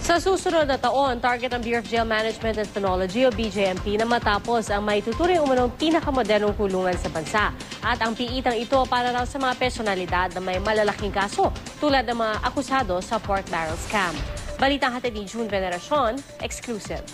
Sa susunod na taon, target ng Bureau of Jail Management and Penology o BJMP na matapos ang may tuturing umunong pinakamodernong kulungan sa bansa. At ang piitang ito para raw sa mga personalidad na may malalaking kaso tulad ng mga akusado sa pork barrel scam. Balitang hatid ni June Veneracion, exclusive.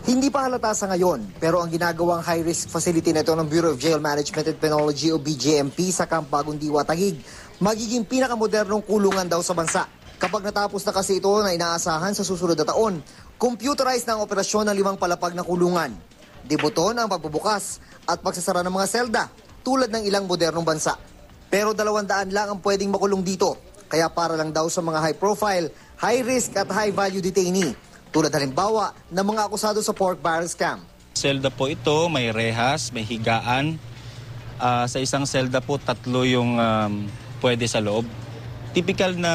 Hindi pa halata sa ngayon, pero ang ginagawang high-risk facility na ito ng Bureau of Jail Management and Penology o BJMP sa Camp Bagong Diwa, Taguig, magiging pinakamodernong kulungan daw sa bansa. Kapag natapos na kasi ito na inaasahan sa susunod na taon, computerized na ang operasyon ng 5 palapag na kulungan. Debuton ang pagbubukas at pagsasara ng mga selda tulad ng ilang modernong bansa. Pero 200 lang ang pwedeng makulong dito, kaya para lang daw sa mga high-profile, high-risk at high-value detainee. Tulad halimbawa ng mga akusado sa pork barrel scam. Selda po ito, may rehas, may higaan. Sa isang selda po, 3 yung pwede sa loob. Typical na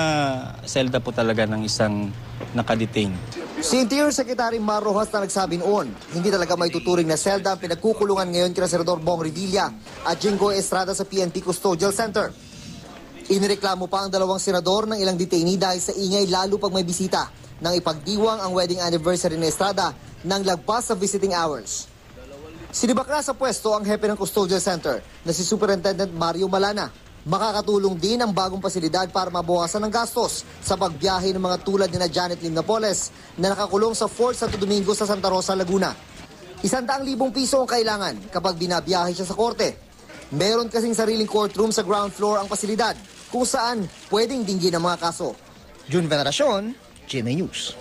selda po talaga ng isang nakadetain. Si Interior Secretary Mar Rojas na nagsabi noon, hindi talaga may tuturing na selda ang pinagkukulungan ngayon kina Senador Bong Revilla at Jingo Estrada sa PNP Custodial Center. Inireklamo pa ang 2 senador ng ilang detainee dahil sa ingay lalo pag may bisita nang ipagdiwang ang wedding anniversary ni Estrada ng lagpas sa visiting hours. Sinibak na sa pwesto ang hepe ng Custodial Center na si Superintendent Mario Malana. Makakatulong din ang bagong pasilidad para mabawasan ng gastos sa pagbiyahe ng mga tulad ni Janet Lim Napoles na nakakulong sa Fort Santo Domingo sa Santa Rosa, Laguna. 100,000 piso ang kailangan kapag binabiyahe siya sa korte. Meron kasing sariling courtroom sa ground floor ang pasilidad kung saan pwedeng dinggin ang mga kaso. June Veneracion, GMA News.